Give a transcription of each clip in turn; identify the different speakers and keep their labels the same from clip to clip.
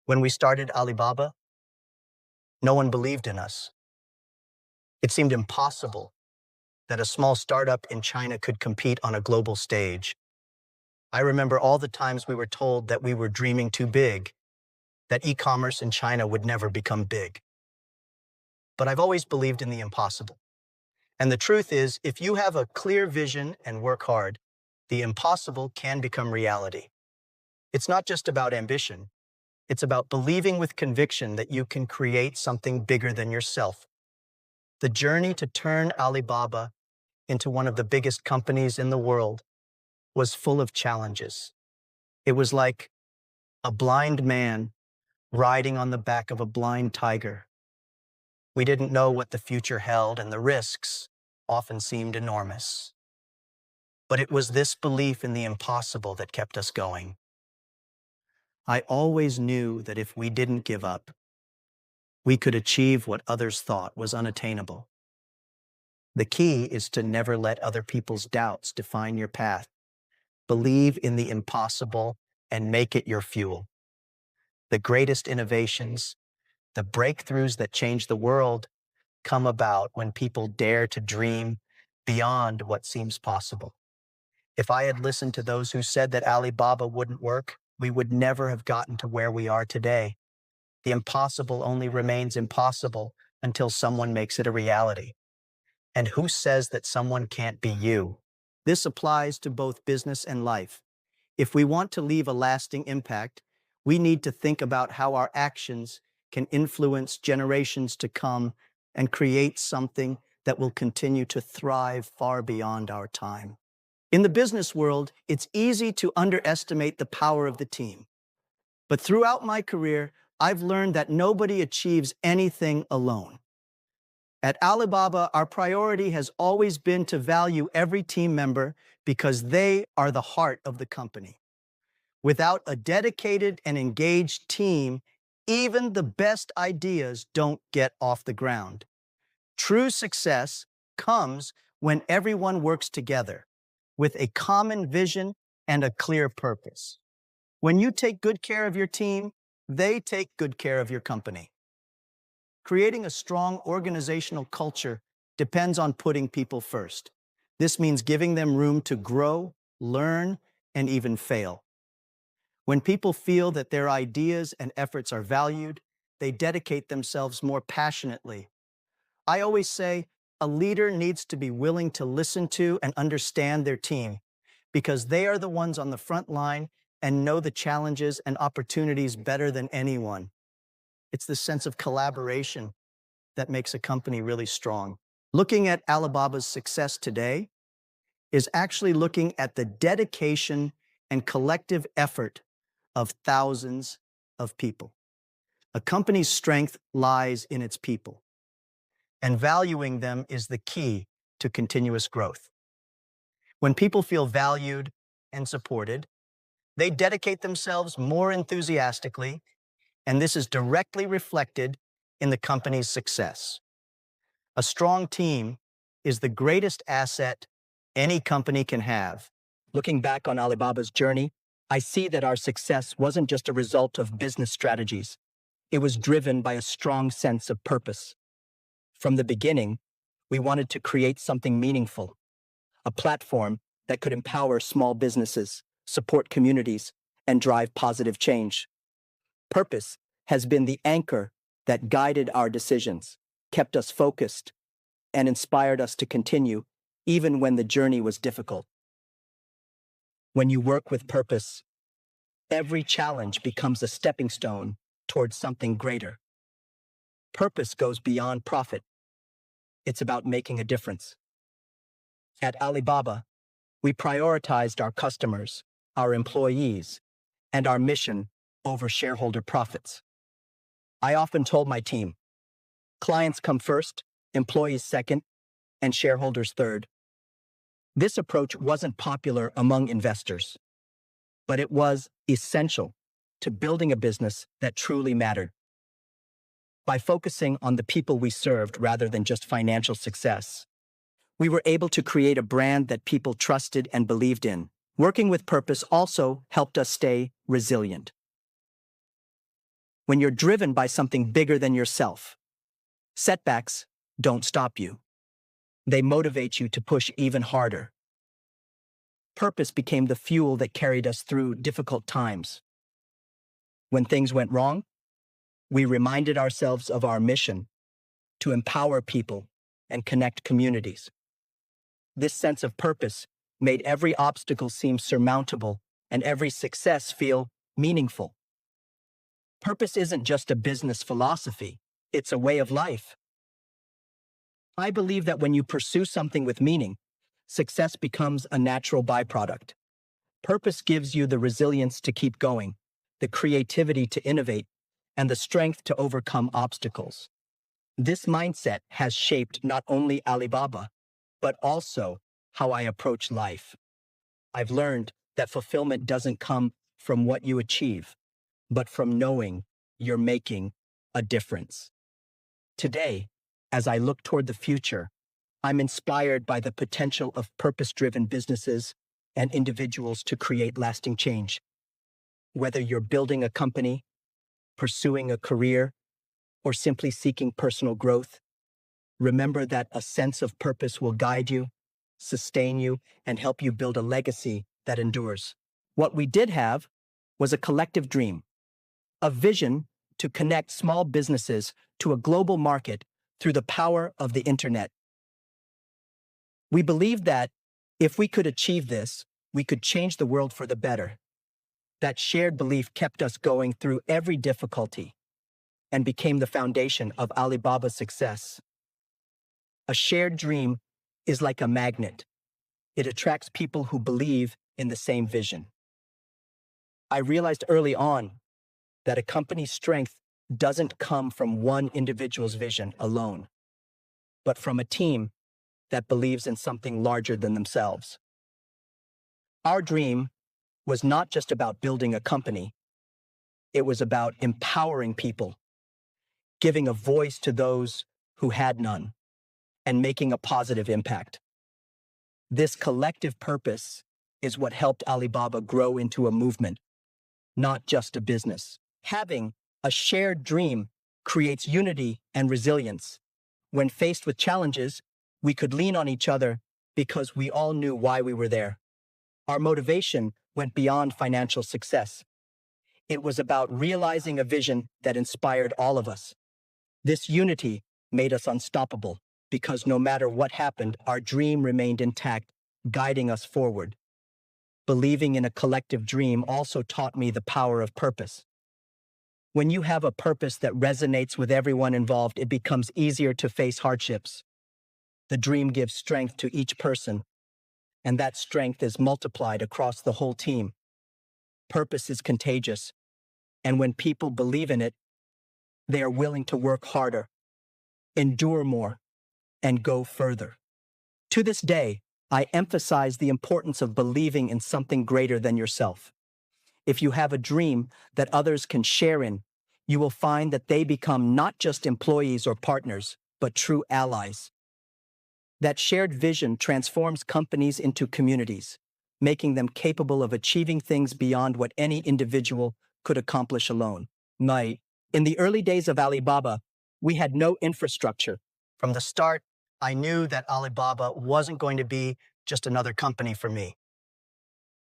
Speaker 1: When we started Alibaba, no one believed in us. It seemed impossible that a small startup in China could compete on a global stage. I remember all the times we were told that we were dreaming too big, that e-commerce in China would never become big. But I've always believed in the impossible. And the truth is, if you have a clear vision and work hard, the impossible can become reality. It's not just about ambition. It's about believing with conviction that you can create something bigger than yourself. The journey to turn Alibaba into one of the biggest companies in the world was full of challenges. It was like a blind man riding on the back of a blind tiger. We didn't know what the future held, and the risks often seemed enormous. But it was this belief in the impossible that kept us going. I always knew that if we didn't give up, we could achieve what others thought was unattainable. The key is to never let other people's doubts define your path. Believe in the impossible and make it your fuel. The greatest innovations, the breakthroughs that change the world, come about when people dare to dream beyond what seems possible. If I had listened to those who said that Alibaba wouldn't work, we would never have gotten to where we are today. The impossible only remains impossible until someone makes it a reality. And who says that someone can't be you? This applies to both business and life. If we want to leave a lasting impact, we need to think about how our actions can influence generations to come and create something that will continue to thrive far beyond our time. In the business world, it's easy to underestimate the power of the team. But throughout my career, I've learned that nobody achieves anything alone. At Alibaba, our priority has always been to value every team member because they are the heart of the company. Without a dedicated and engaged team, even the best ideas don't get off the ground. True success comes when everyone works together with a common vision and a clear purpose. When you take good care of your team, they take good care of your company. Creating a strong organizational culture depends on putting people first. This means giving them room to grow, learn, and even fail. When people feel that their ideas and efforts are valued, they dedicate themselves more passionately. I always say a leader needs to be willing to listen to and understand their team because they are the ones on the front line and know the challenges and opportunities better than anyone. It's the sense of collaboration that makes a company really strong. Looking at Alibaba's success today is actually looking at the dedication and collective effort of thousands of people. A company's strength lies in its people, and valuing them is the key to continuous growth. When people feel valued and supported, they dedicate themselves more enthusiastically, and this is directly reflected in the company's success. A strong team is the greatest asset any company can have. Looking back on Alibaba's journey, I see that our success wasn't just a result of business strategies. It was driven by a strong sense of purpose. From the beginning, we wanted to create something meaningful, a platform that could empower small businesses, support communities, and drive positive change. Purpose has been the anchor that guided our decisions, kept us focused, and inspired us to continue even when the journey was difficult. When you work with purpose, every challenge becomes a stepping stone towards something greater. Purpose goes beyond profit. It's about making a difference. At Alibaba, we prioritized our customers, our employees, and our mission over shareholder profits. I often told my team, clients come first, employees second, and shareholders third. This approach wasn't popular among investors, but it was essential to building a business that truly mattered. By focusing on the people we served rather than just financial success, we were able to create a brand that people trusted and believed in. Working with purpose also helped us stay resilient. When you're driven by something bigger than yourself, setbacks don't stop you. They motivate you to push even harder. Purpose became the fuel that carried us through difficult times. When things went wrong, we reminded ourselves of our mission to empower people and connect communities. This sense of purpose made every obstacle seem surmountable and every success feel meaningful. Purpose isn't just a business philosophy, it's a way of life. I believe that when you pursue something with meaning, success becomes a natural byproduct. Purpose gives you the resilience to keep going, the creativity to innovate, and the strength to overcome obstacles. This mindset has shaped not only Alibaba, but also how I approach life. I've learned that fulfillment doesn't come from what you achieve, but from knowing you're making a difference. Today, as I look toward the future, I'm inspired by the potential of purpose-driven businesses and individuals to create lasting change. Whether you're building a company, pursuing a career, or simply seeking personal growth, remember that a sense of purpose will guide you, sustain you, and help you build a legacy that endures. What we did have was a collective dream, a vision to connect small businesses to a global market through the power of the internet. We believed that if we could achieve this, we could change the world for the better. That shared belief kept us going through every difficulty and became the foundation of Alibaba's success. A shared dream is like a magnet. It attracts people who believe in the same vision. I realized early on that a company's strength doesn't come from one individual's vision alone, but from a team that believes in something larger than themselves. Our dream was not just about building a company. It was about empowering people, giving a voice to those who had none, and making a positive impact. This collective purpose is what helped Alibaba grow into a movement, not just a business. Having a shared dream creates unity and resilience. When faced with challenges, we could lean on each other because we all knew why we were there. Our motivation went beyond financial success. It was about realizing a vision that inspired all of us. This unity made us unstoppable because no matter what happened, our dream remained intact, guiding us forward. Believing in a collective dream also taught me the power of purpose. When you have a purpose that resonates with everyone involved, it becomes easier to face hardships. The dream gives strength to each person, and that strength is multiplied across the whole team. Purpose is contagious, and when people believe in it, they are willing to work harder, endure more, and go further. To this day, I emphasize the importance of believing in something greater than yourself. If you have a dream that others can share in, you will find that they become not just employees or partners, but true allies. That shared vision transforms companies into communities, making them capable of achieving things beyond what any individual could accomplish alone. In the early days of Alibaba, we had no infrastructure. From the start, I knew that Alibaba wasn't going to be just another company for me.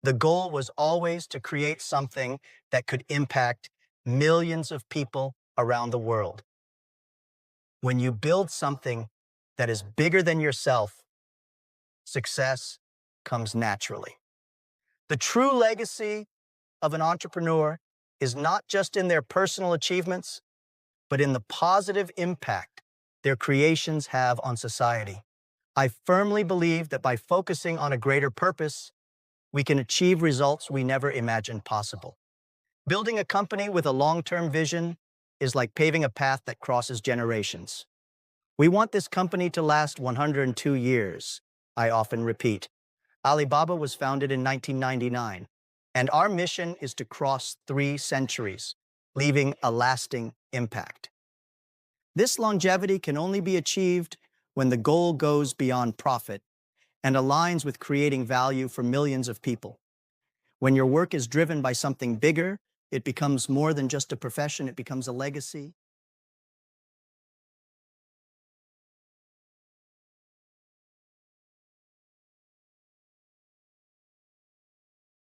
Speaker 1: The goal was always to create something that could impact millions of people around the world. When you build something that is bigger than yourself, success comes naturally. The true legacy of an entrepreneur is not just in their personal achievements, but in the positive impact their creations have on society. I firmly believe that by focusing on a greater purpose, we can achieve results we never imagined possible. Building a company with a long-term vision is like paving a path that crosses generations. We want this company to last 102 years, I often repeat. Alibaba was founded in 1999, and our mission is to cross 3 centuries, leaving a lasting impact. This longevity can only be achieved when the goal goes beyond profit and aligns with creating value for millions of people. When your work is driven by something bigger It becomes more than just a profession, it becomes a legacy.